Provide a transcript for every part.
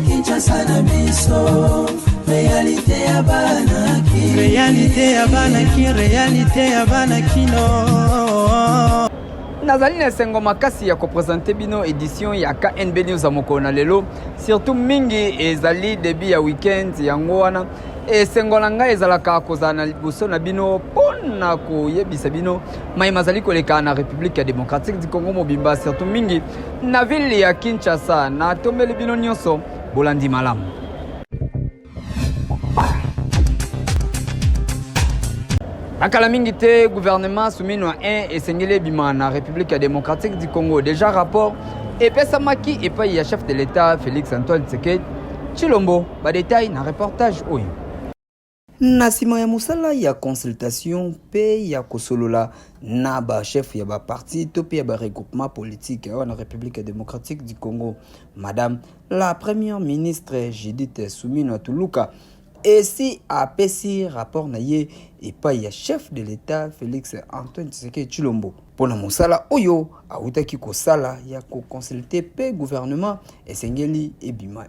Kinshasa na biso réalité ya banaki réalité ya banakino nazali na sengo makasi ya kopresente bino édition ya KNB News moko na lelo surtout mingi ezali début ya weekend yango wana esengo na ngai ezalaka kozala na liboso na bino mpona koyebisa bino mai mazali koleka na République ya Démocratique du Congo mobimba surtout mingi na ville ya Kinshasa na tombeli bino nyonso bolandi malamu. Akala mingi te gouvernement soumino 1 esengeli bima na République démocratique du Congo déjà rapport epesamaki epai ya chef de l'État Félix Antoine Tshisekedi Tshilombo ba détail na reportage oyo. Na sima ya musala ya consultation pe ya kosolola na ba chef ya ba parti to pe ya ba regroupement politique na République démocratique du Congo, madame la première ministre Judith Suminwa Tuluka et si apesi rapport na ye epai ya chef de l'État Félix Antoine Tshisekedi Tshilombo pona musala oyo awutaki kosala ya ko consulter pe gouvernement esengeli ebima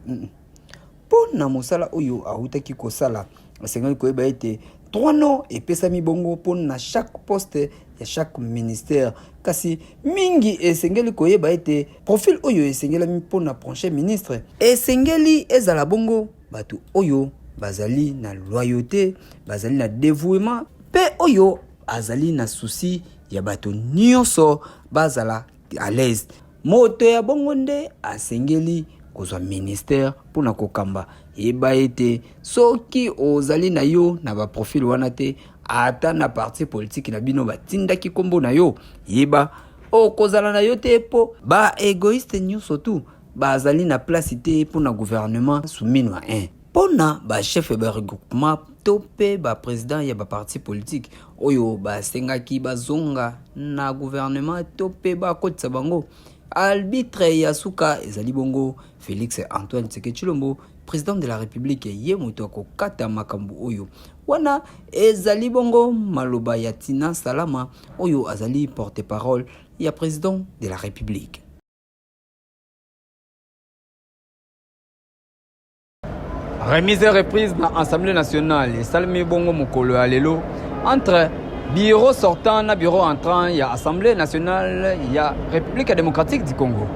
pona musala oyo awutaki kosala esengeli koyeba ete 3 noms epesami bongo pona chaque poste ya chaque ministère kasi mingi esengeli koyeba ete profil oyo esengeli pona prochain ministre esengeli ezala bongo batu oyo bazali na loyauté, bazali na dévouement, pe oyo azali na souci ya bato nyonso bazala à l'aise. Moto ya bongonde asengeli kozwa ministère pona kokamba eba ete soki ozali na yo na ba profil wana te ata na parti politique na bino batindaki kombo na yo yeba okozala na yo te po ba égoïste nyonso tu bazali na place te pona gouvernement souminwa 1 pona ba chef ba regroupement topé ba président ya ba parti politique oyo ba sengaki bazonga na gouvernement topé ba kotsa bango arbitre ya suka ezali bongo Félix Antoine Tshisekedi Tshilombo président de la République ye moto ko kata makambu oyo wana ezali bongo maloba ya Tina Salama oyo azali porte-parole ya président de la République. Remise et reprise dans l'Assemblée nationale et Salmi Bongo Mokolo Alelo entre bureau sortant na bureau entrant il y a Assemblée nationale il y a République démocratique du Congo.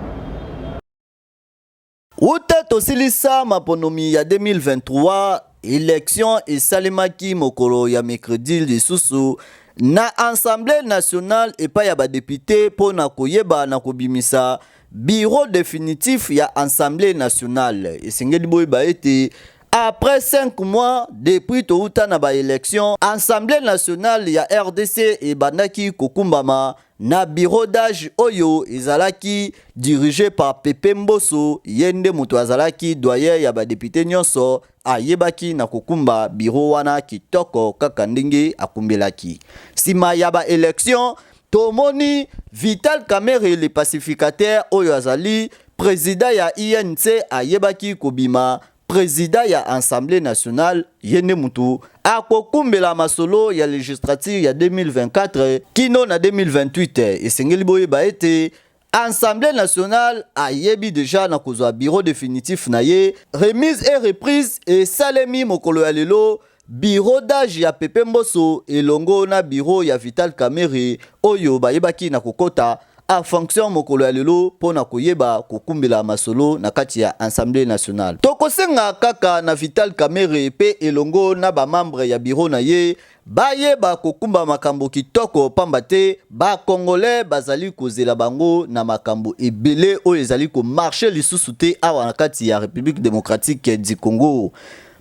Uta tosilisa maponomi ya 2023 élection et Salimaki Mokolo ya mercredi lisusu na Assemblée nationale et pas ya ba député pona koyeba na kobimisa bureau définitif ya Assemblée nationale et sengeli boy ba été après 5 mois depuis touta na ba élection Assemblée nationale ya RDC et bandaki kokumbama na bureau d'âge oyo ezalaki dirigé par Pepe Mboso yende muto azalaki doyen ya ba député nyonso ayebaki na kokumba bureau wana kitoko kaka ndenge akumbelaki sima ya ba élection tomoni Vital Kamerhe le pacificateur oyo azali président ya INC ayebaki kobima président ya Assemblée nationale yende mutu akokumbela masolo ya législature ya 2024 kino na 2028 esengeli boye ba ete Assemblée nationale ayebi déjà na kozwa bureau définitif na ye remise et reprise et salemi mokolo ya lelo bureau d'âge ya Pepe Mboso elongo na bureau ya Vital Kamerhe oyo bayebaki na kokota a fonction mokolo ya lelo pona koyeba kokumbela masolo na kati ya Assemblée nationale. Tokosenga kaka na Vital Kamerhe pe elongo na ba membre ya bureau na ye bayeba kokumba makambo kitoko pamba te ba congolais bazali kozela bango na makambo ebele oyo ezali ko marcher lisusu te awa na kati ya République démocratique du Congo.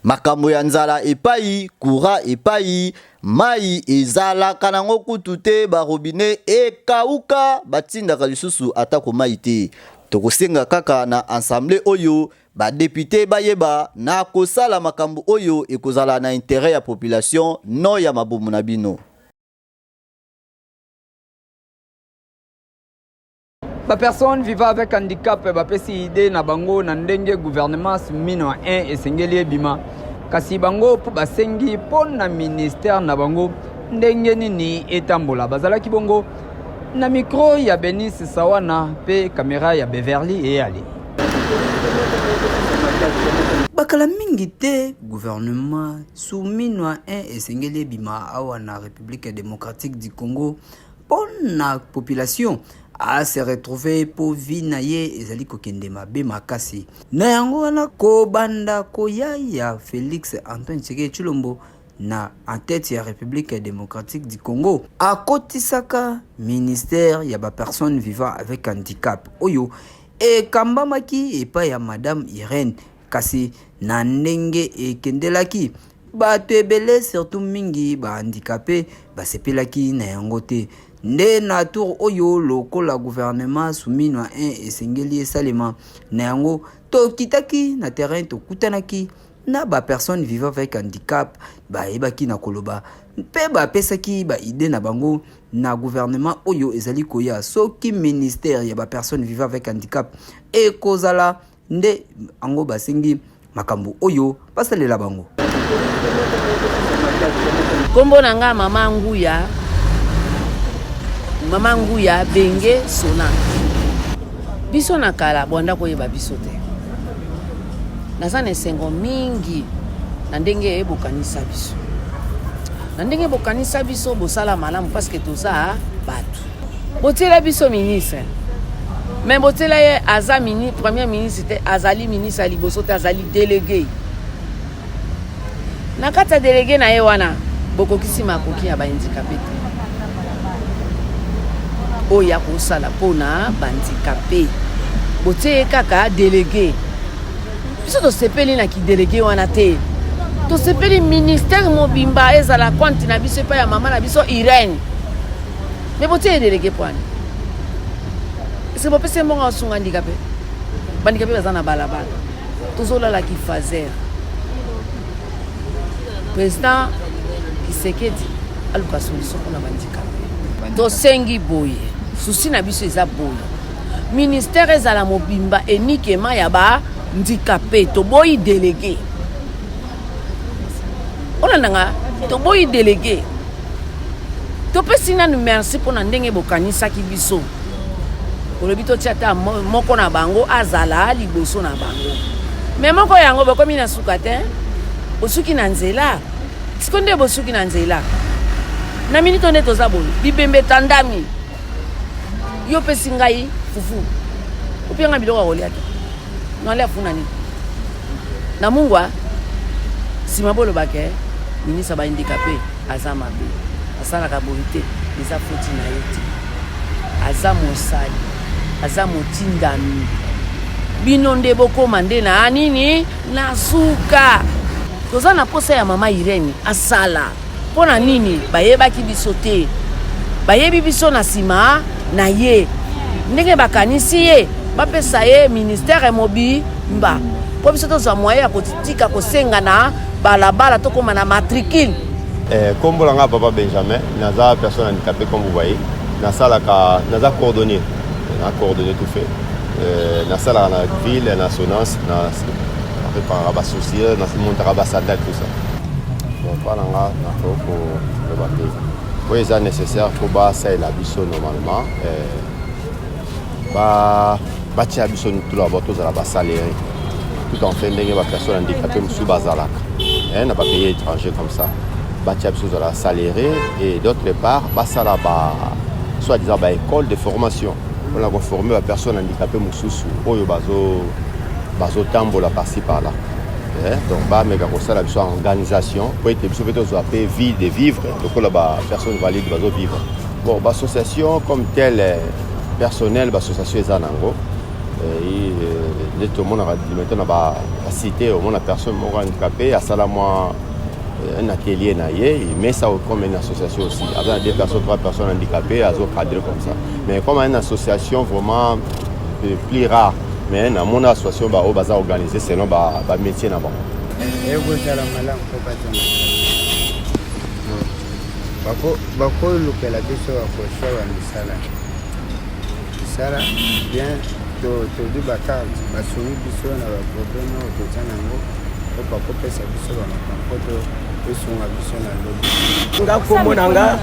Makambo ya nzala epai, kura epai, mai ezala kanango kutute ba robinet ekauka batindaka lisusu atako mai te. Tokosenga kaka na Assemblée oyo ba député bayeba na kosala makambo oyo ekozala na intérêt ya population no ya mabomu na bino. Ba personne vivant avec handicap ba pesi idée na bango na ndenge gouvernement mino 1 esengeli bima kasi bango po basengi pona ministère na bango ndenge nini etambola bazalaki bongo na micro ya Benis Sawana pe caméra ya Beverly eyali. Bakala mingi te gouvernement souminwa esengeli bima awa na République démocratique du Congo pour la population à se retrouver pour vinaye ezali kokende mabe makasi na yango wana ko banda ko ya Félix Antoine Tshisekedi Tshilombo na en tête ya République démocratique du Congo akotisaka ministère ya ba personnes vivant avec handicap oyo e kambamaki epa ya madame Irène kasi na ndenge ekendelaki bato ebele surtout mingi ba handicapé basepelaki na yango te nde na tour oyo lokola gouvernement souminwa esengeli esalema na yango tokitaki na terrain tokutanaki na ba personne vivant avec handicap ba ebaki na koloba pe ba pesaki ba idée na bango na gouvernement oyo ezali koya soki ministère ya ba personne vivant avec handicap e kozala nde ango basengi makambo oyo basalela bango. Kombo nanga mama nguya benge sona biso na kala bonda koyeba biso te naza na esengo mingi na ndenge ebokanisa biso na ndenge bokanisa biso bosala malamu parce que toza bato botela biso ministre mais botela ye aza premier ministre te azali ministre ali boso te azali délégué na kata délégué na ye wana bokokisi makoki ya ba handicapé te oya kosala pona ba handicapé botie kaka délégué biso tosepeli na ki délégué wana te tosepeli ministère mobimba ezala compte na biso pa ya mama na biso Irène mais botie délégué poani c'est pas possible mon asunga handicapé bandicapé bazana balabala tozolala ki fazer président Tshisekedi aluka solution pour na bandicapé to sengi boye souci na biso eza boye ministère ezala mobimba enikema ya ba handicapé to boyi délégué onandanga to boyi délégué to pesina nu merci pour na ndenge bokanisa ki biso olobi to tiata moko na bango azala liboso na bango mais moko yango bakomi na suka te bosuki na nzela sikonde bosuki na nzela na minute onde toza boye bibembe tandami yo pesi ngai fufu opianga biloko kolia te nole afuna ni na mungwa sima bolo bake ministre ba handicapé aza mabe asalaka boite eza foti na ye te aza mosali aza motindami bino nde bokoma nde na anini na suka toza na posa ya mama Irène asala pona nini bayebaki biso te bayebi biso na sima na ye ndenge bakanisi ye bapesa ye ministère mobimba po biso tozwa moyen ya kotika kosenga na balabala tokoma na matricule. Kombo nga papa Benjamin naza personne handicapée comme vous voyez nasalaka naza coordonné tout fait nasalaka na ville na sonance na préparer ba soucier na montera ba sandal tout ça donc voilà nga na ko le bateau oui c'est nécessaire pour ba ça la biso normalement ba tia biso tout la bateau za ba salaire tout en fait ndenge ba personne handicapée musu bazalaka n'a pas payé étranger comme ça ba tia biso za la salaire et d'autre part ba sala ba soit disant ba école de formation on a formé la personne handicapée mususu oyo bazo tambola par-ci par-là donc ba mega ko sala biso organisation pour être biso peut soit vie de vivre donc la personne valide bazo vivre bon ba association comme telle personnel ba association ezanango et tout le monde a maintenant ba cité au monde la personne handicapée à sala moi un atelier mais ça comme une association aussi avec des personnes, 3 personnes handicapées à cadrer comme ça mais comme une association vraiment plus rare mais dans mon association bah au bazar organisé selon bah métier là-bas bako lukela biso akoshawa misala bien todi bakarte basumi biso na baproblème oyo totia nango po bakopesa biso bamakampoto esunga biso na lobi nga kombo na nga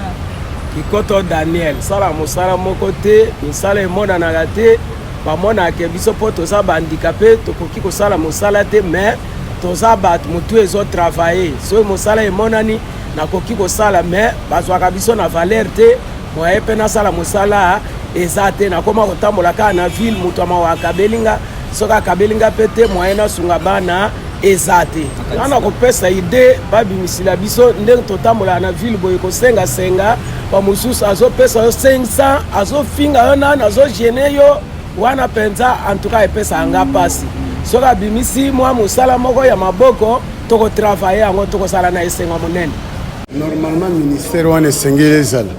Kikoto Daniel sala mosala moko te misala emonanaka te bamonaka biso mpo toza bahandikape tokoki kosala mosala te mais toza bato motu ezotravaille soki mosala emonani nakoki kosala mais bazwaka biso na valeur te moye mpe nasala mosala eza te nakoma kotambola kaka na ville moto amawa akabelinga soki akabelinga mpe te moye nasunga bana eza te wana kopesa ide babimisila biso ndenge totambola na ville boye kosengasenga bamosusu azopesa yo 500 azofinga yo nani azogene yo wana mpenza antuka epesa yanga mpasi soki abimisi mwa mosala moko ya maboko tokotravaille yango tokosala na esengo monene. Normalement ministère wana esengeli ezala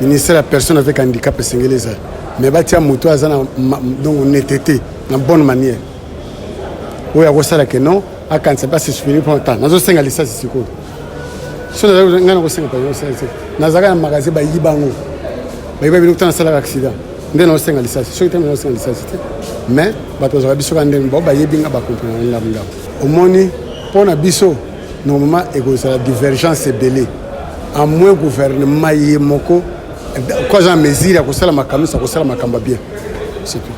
ministère ya personne avec handicap esengeli ezala mais batia moto aza na donc honnêteté na bonne manière oyo akosalaka non akanisa mpasi suffiri mpo ta nazosenga lisasi sikoyo so ngai nakosenga nazalaka na magasin bayiba yango bayiba bino kuta nasalaka accident nde naosenga lisasi soki te naosenga lisasi te mais bato bazwaka biso ka ndenge bao bayebi nga bakomprendre ngambo omoni mpo na biso normalement ekozala divergence ebele à moins gouvernement ye moko koza mesure ya kosala makambo kosala makambo bien c'est tout.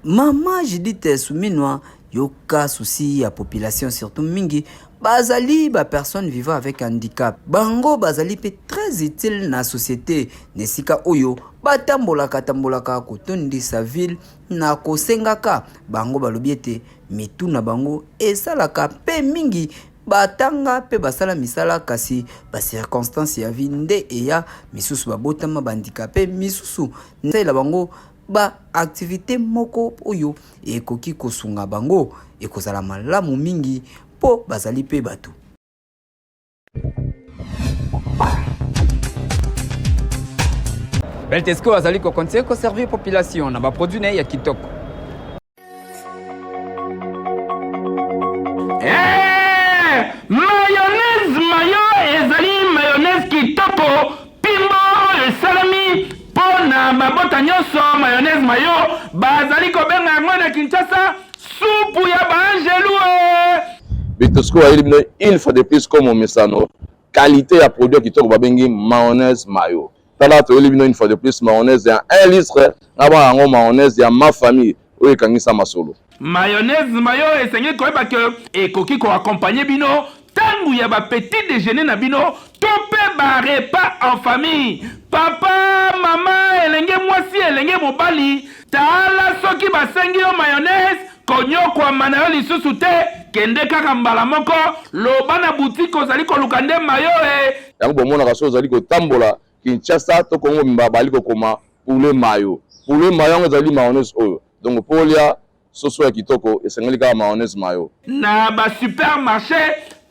Maman Judith Souminwa yoka souci ya population surtout mingi bazali ba personnes vivant avec handicap bango bazali pe très utile na société nesika oyo batambolaka kotondi sa ville na kosengaka bango balobiete mitu na bango esalaka pe mingi batanga pe basala misala kasi ba circonstance ya vie nde eya misusu babotama bandikape misusu nsela bango ba activité moko oyo ekoki kosunga bango ekozala malamu mingi po bazali pe bato. Beltesco azali ko conseiller ko servir population na ba produit na ya kitoko. Mayonnaise mayo ezali mayonnaise kitoko pimbo esalami pona babota nyonso mayonnaise mayo bazali kobenga yango na Kinshasa supu ya baangelu. Beltesco a éliminé une fois de plus comme au Messano qualité ya produit kitoko babengi mayonnaise mayo. Tala to éliminé une fois de plus mayonnaise ya 1 litre na ba yango mayonnaise ya ma famille oyo kangisa masolo. Mayonnaise mayo esengi koyeba ke ekoki ko accompagner bino tangu ya ba petit déjeuner na bino to pe ba repas en famille. Papa, maman, elenge mwasi elenge mobali tala soki basengi yo mayonnaise konyokwa manayo lisusu te kende kaka mbala moko loba na boutique ozali koluka nde mayo yango bomona so ozali kotambola Kinshasa to Kongo mba bali kokoma poulet mayo yango ezali mayonnaise oyo donc polia soso ya kitoko esengeli kaka mayonnaise mayo na ba supermarché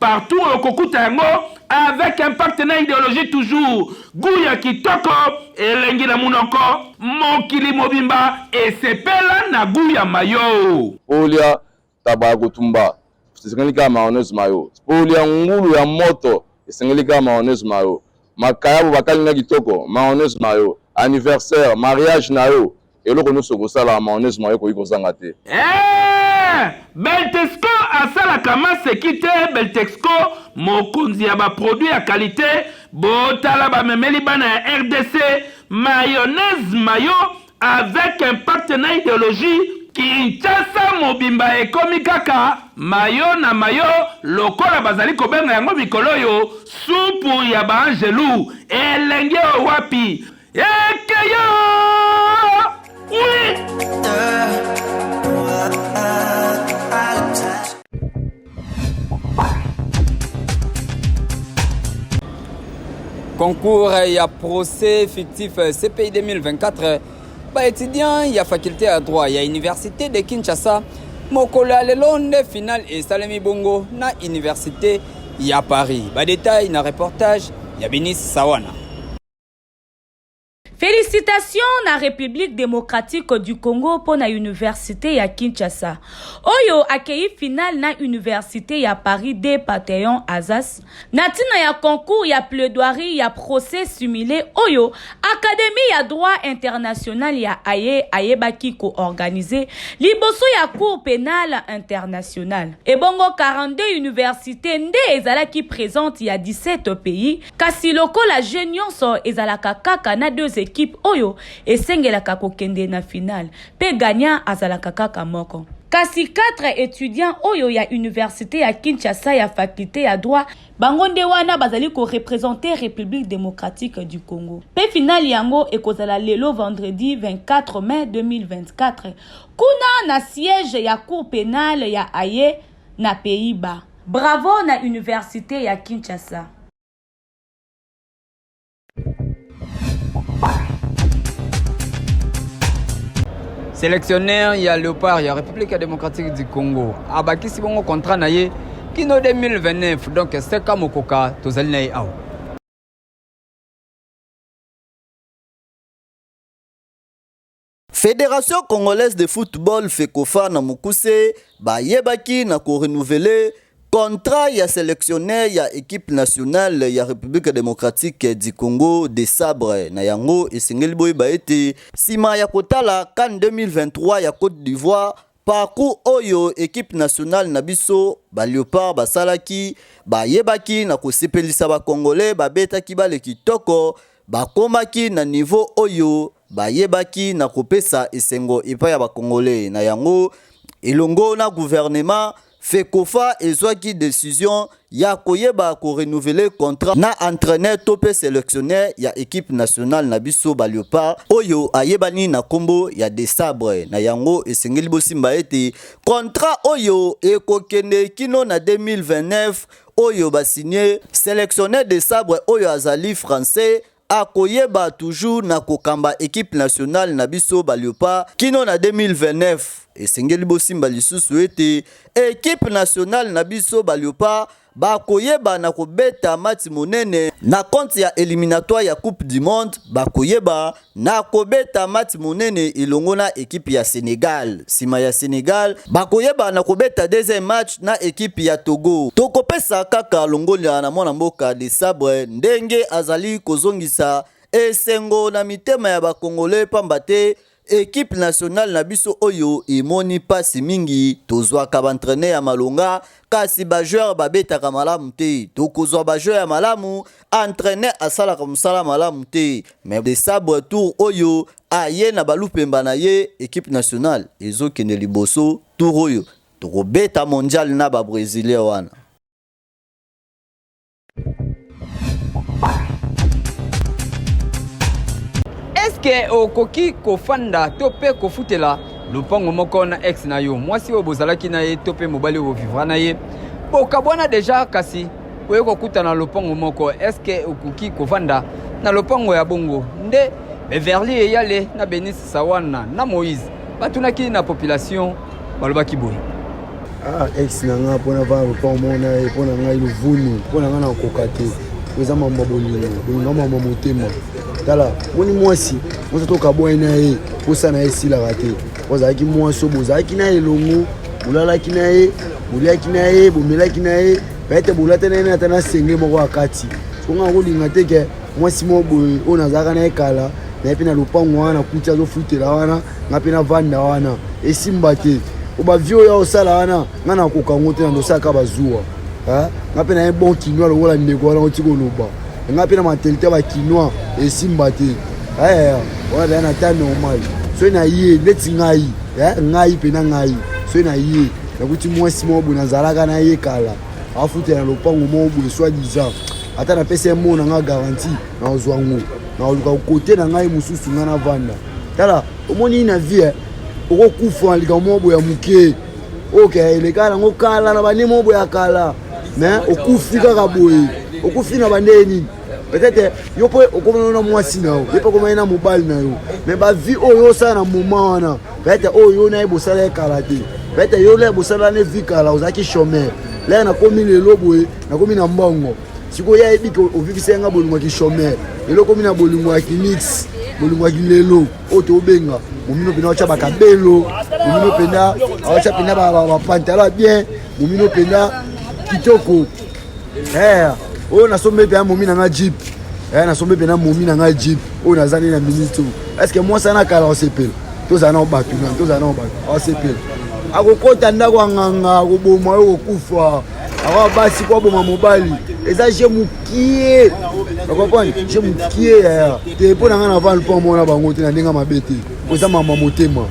partout au kokuta yango avec un partenaire idéologique toujours goût ya kitoko elengi na munoko mokili mobimba esepela na goût ya mayo polia taba kotumba esengeli kaka mayonnaise mayo polia ngulu ya moto esengeli kaka mayonnaise mayo makayabo bakalinga kitoko mayonnaise mayo anniversaire mariage na yo eloko nyonso kosala mayonnaise mayo koki kozanga te. Beltesco asalaka maseki te. Beltesco mokonzi ya baproduit ya qualité botala bamemeli bana ya RDC mayonnaise mayo avec un partenaire idéologie Kinshasa mobimba ekomi kaka mayo na mayo lokola bazali kobenga yango mikolo yo supu ya baangelu elenge wapi ekeyo. Oui. Concours ya procès fictif CPI 2024 ba étudiant ya faculté à droit ya université de Kinshasa mokolo lelo nde final et salemi bongo na université ya Paris. Ba détail na reportage ya Binis Sawana. Félicitations na République démocratique du Congo pour la université ya Kinshasa. Oyo accueilli final na université ya Paris de Panthéon Azas. Natina ya concours ya plaidoirie ya procès simulé Oyo Académie ya droit international ya Ayebaki co-organisé liboso ya cour pénale internationale. Et bongo 42 universités nde ezalaki présente ya 17 pays. Kasi loko la jeunesse ezalaka kaka na 2 équipe Oyo esengelaka kokende na finale pe gagnant azalaka kaka moko. Kasi 4 étudiants Oyo ya université ya Kinshasa ya faculté ya droit bangonde wana bazali ko représenter République démocratique du Congo. Pe finale yango ekozala lelo vendredi 24 mai 2024 kuna na siège ya cour pénale ya Aye na Pays-Bas. Bravo na université ya Kinshasa. Sélectionnaire, il y a Léopard, il y a République démocratique du Congo. Abaki si bon contrat naie kino 2029 donc c'est comme Mokoka tozali naie aw. Fédération congolaise de football FECOFA na mukuse ba yebaki na ko renouveler contrat ya sélectionnaire ya équipe nationale ya République démocratique du Congo de sabre na yango esengeli boy ba ete sima ya kotala CAN 2023 ya Côte d'Ivoire parcours oyo équipe nationale na biso ba Léopard basalaki ba yebaki na ko sepelisa ba congolais ba betaki ba le kitoko ba komaki na niveau oyo ba yebaki na kopesa esengo epa ya ba congolais na yango elongo na gouvernement FECOFA ezwaki décision ya koyeba ko renouveler contrat na entraîneur topé sélectionnaire ya équipe nationale na biso ba Léopard oyo ayebani na kombo ya de sabre na yango esengeli bosimba ete contrat oyo ekokende kino na 2029 oyo ba signé sélectionnaire de sabre oyo azali français akoyeba toujours na kokamba équipe nationale na biso ba Léopard kino na 2029 esengeli bosimba lisusu ete équipe nationale na biso ba Léopard ba koyeba na kobeta match monene na compte ya éliminatoire ya Coupe du Monde ba koyeba na kobeta match monene ilongo na équipe ya Sénégal sima ya Sénégal ba koyeba na kobeta deuxième match na équipe ya Togo tokopesa kaka longolia na mwana mboka de sabre ndenge azali kozongisa esengo na mitema ya ba Congolais pambate équipe nationale na biso oyo imoni pasi mingi tozwaka ba entraîneur ya malonga kasi ba joueur babetaka malamu te tokozwa ba joueur ya malamu entraîneur asalaka musala malamu te mais de sabre tour oyo aye na balupemba na ye équipe nationale ezokende liboso tour oyo tokobeta mondial na ba brésilien wana. Est-ce que okoki kofanda tope kofutela lopango moko na ex na yo mwasi oyo bozalaki na ye tope mobali oyo vivra na ye okabwana deja kasi oyo kokuta na lopango moko est-ce que okoki kofanda na lopango ya bongo nde Beverly eyale na Benis Sawana na Moïse batunaki na population balobaki boye ex na nga pona va lopango mona ye pona nga iluvunu pona nga na kokate eza mambo bolingo mambo motema tala moni mwasi moto tokabwa na ye posa na ye silaka te ozalaki mwasi bozalaki na elongo bolalaki na ye boliaki na ye bomelaki na ye pete bolata na ye ata na senge moko akati songa kolinga te ke mwasi mo boye oyo nazalaka na ye kala na ye mpe na lopango wana kuti azofutela wana nga mpe na vanda wana esimba te obavie oyo osala wana nga na kokango te na ndosaka bazuwa nga mpe na ye bon kinois lokola ndeko wana oti koloba nga mpe na matelite bakinois esimba te wana daya na ta normal soki na ye neti ngai mpe na ngai soki na ye nakuti mwasi moko boye nazalaka na ye kala afutela na lopango moko boye soi-disant ata napesa ye moko na nga garanti na ozwa ngo na oluka kote na ngai mosusu nga na vanda tala omoni na vie okokufa na likambo moko boye ya moke oke elekaka nango kala na bande moko boye ya kala mais okufi kaka boye okufi na bande nini peut-être yo po okomana na mwasi na yo po okomana na mobali na yo mais ba vie oyo osala na moment wana peut-être oyo na ye bosala ye kala te peut-être yo le bosala ne vie kala ozalaki chômeur là nakomi lelo boye nakomi na mbongo sikoyo yebi ko ovivisa nga bolingo ki chômeur lelo komi na bolingo ya kimix bolingwaki lelo oyo tobenga momino mpena otya bakabelo momino mpena aotya mpena bapantalo bien momino mpena kitoko oyo nasombe mpena momi na nga jip nasombe mpena momi na nga jip oyo naza nde na ministre estce mwasi ana kala osepela tozala na bato osepela akokota ndako anganga akoboma oyo kokufa awa basi kwa boma mobali eza je mokie okoponi je mokie te mpo na nga na vale mpo mona bango te na ndenge mabe te eza mama motema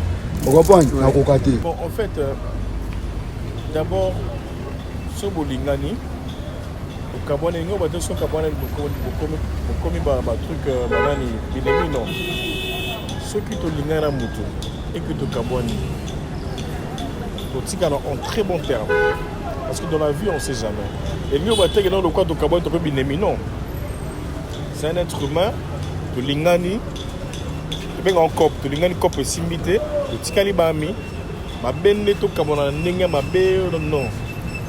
okoponi nakoka te. Bon, en fait, d'abord, ce bolingani, au Kabouane, nous avons dit que Kabouane est un truc banani, binemi non. Ceux qui te lingana mutu et que te Kabouane, tu en très bon terme. Parce que dans la vie, on ne sait jamais. Et nous avons dit que dans le cas de Kabouane, tu peux binemi non. C'est un être humain, de lingani, tu en cop, tu lingani cop et simité, tu tikali bami. Non.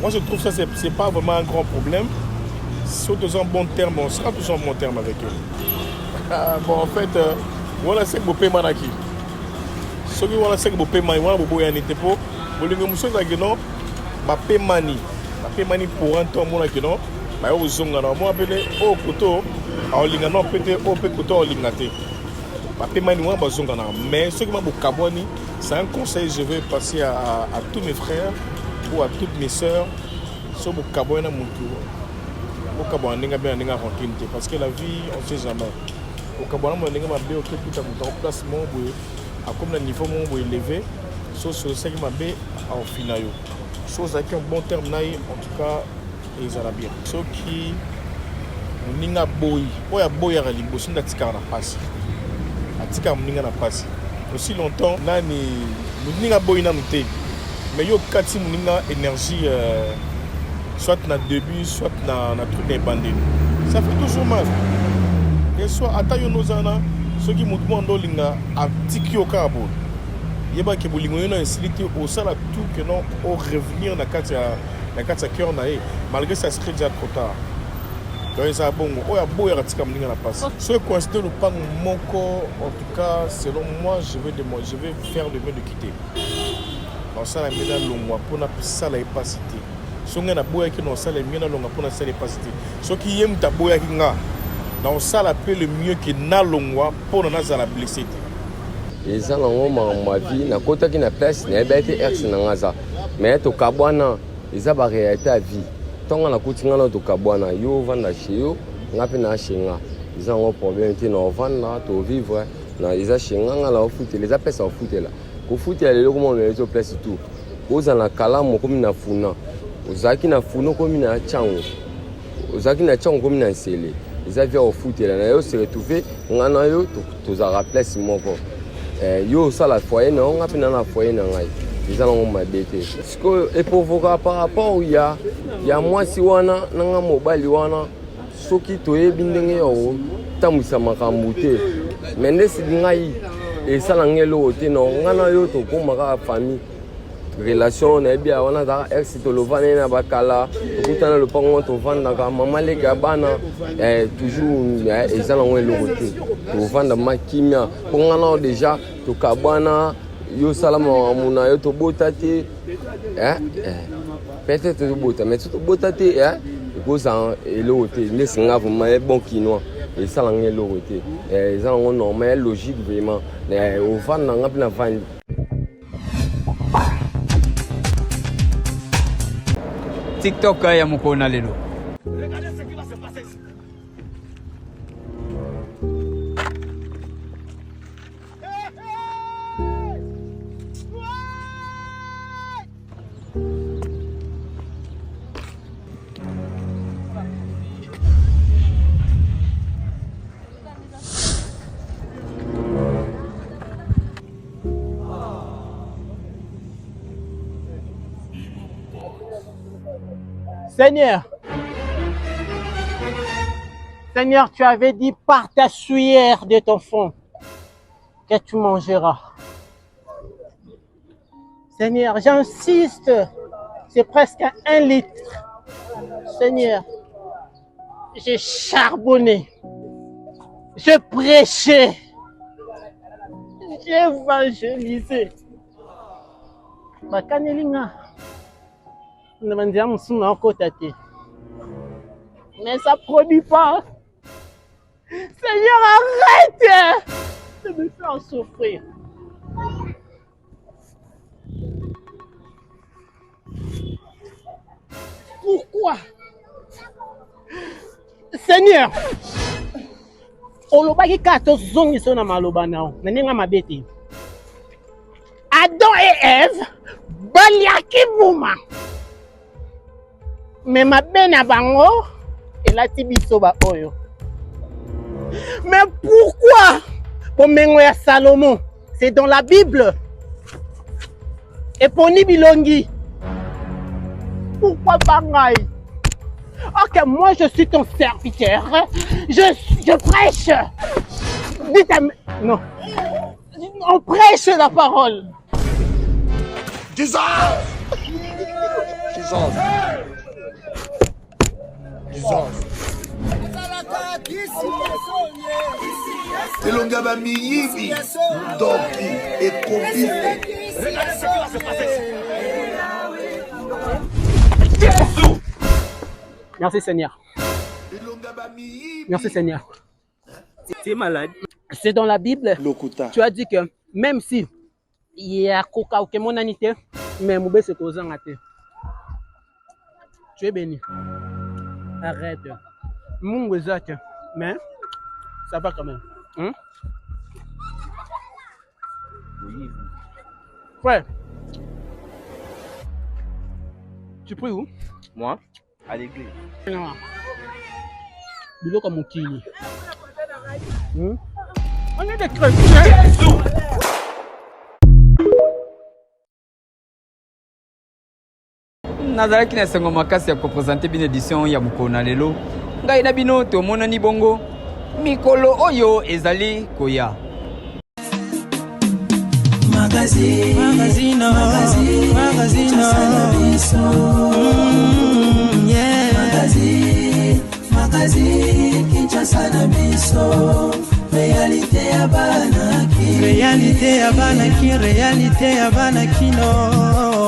Moi je trouve ça c'est pas vraiment un grand problème. Si on est en bon terme, on sera tous en bon terme avec eux. Bon en fait, voilà c'est que vous payez manaki. Ceux qui voilà c'est que vous payez mani, voilà vous payez un été pour. Vous les monsieur là que non, bah paye mani pour un temps moi que non, bah au zonga non, moi appelé au couteau, à lingano pété au couteau au lingaté. Bah paye mani moi bah zonga non, mais ceux qui m'ont Kabouani. C'est un conseil que je vais passer à tous mes frères ou à toutes mes sœurs sur le Kabouana Moutou. Au Kabouana, parce que la vie, on ne sait jamais. Au Kabouana, on a bien tout en placement, à comme le niveau élevé, sur ce qui m'a bien au final. Chose avec un bon terme, en tout cas, ils ont bien. Ceux qui n'ont pas boy, ils ont passe. Aussi longtemps, nous n'avons pas énergie, mais nous avons énergie, soit dans le début, soit dans le truc des bandits. Ça fait toujours mal. Et soit à taille nos ana, ceux qui m'ont demandé à tiki au carbone. Il y a des gens qui ont essayé au sein de tout que non, au revenir dans la cœur malgré ça serait déjà trop tard. Donc ça bon, il y a beau y a la passe. Ce considère le pas mon corps, en tout cas, selon moi, je vais faire le mieux de quitter. Dans ça la mienne longue pour na ça la capacité. Si on a beau qui dans ça la mienne longue pour na ça la capacité. Ceux qui aiment ta beau qui nga dans ça la paix le mieux que na longue pour na ça la blessé. Les gens ont ma vie na kota qui na place na été ex na ngaza. Mais to Kabouana, ils a ba réalité à vie. Tant na kutinga na to Kabouana yo vanda chez yo ngapi na chenga ils ont un problème te na vanda to vivre na ils a chenga na la foot les appels en foot là ko foot là le comment on to place tout oza na kalamu comme na funa ozaki na funa comme na chango ozaki na chango comme na sele ils avaient au foot là na yo se retrouver ngana yo to za place moko yo ça la foyer na ngapi na foyer na ngai. Ils ont ma bête. Ce que est provoqué par rapport il y a moi si wana nanga mobile wana soki toye bindenge yo tamusa makambuté mais ndesi ngai et ça langelo te no ngana yo to ko maka famille relation na bien wana da ex to lovana na bakala kutana le pango to vanda ka mama le gabana toujours et ça langelo te to vanda makimia ko ngana déjà to kabana yo salama muna yo to botate peut-être to bota mais to botate ko ça elo te ne singa vraiment bon kinois et ça l'angé elo te ils ont normal logique vraiment au fan na ngapi na fan TikTok ya mukona lelo. Seigneur, Seigneur, tu avais dit par ta sueur de ton fond que tu mangeras. Seigneur, j'insiste, c'est presque 1 litre. Seigneur, j'ai charbonné, je prêchais, évangélisé. Bakanelinga. Mais ça produit pas. Seigneur, arrête de me faire souffrir. Pourquoi? Seigneur, olobaki 14 zongi sona maloba nao. Nenenga mabete. Adam et Ève baliaki buma. Mais ma bena bango et la tibiso ba oyo. Mais pourquoi Bomengo ya Salomon? C'est dans la Bible. Et Poni Bilongi. Pourquoi Bangaï? Ok, moi je suis ton serviteur. Je prêche. Dites à... Non. On prêche la parole. Jesus! Jesus! Jesus! elonga bamiyibi doki ekobite. Regardez ce qui va se passer. Merci Seigneur. Merci Seigneur. Tu es malade. C'est dans la Bible. Tu as dit que même si il y a coca ou que mon anité, mais moubé c'est causant à terre. Tu es béni. Arrête. Mungu zake. Mais ça va quand même. Hein? Oui. Ouais. Tu pries où? Moi, à l'église. Bilo comme Mukili. On est des chrétiens. nazalaki na esengo makasi ya kopresente bino édition ya mokolo na lelo ngai na bino tomonani bongo mikolo oyo ezali koya Kinshasa na biso réalité ya banaki réalité ya banaki no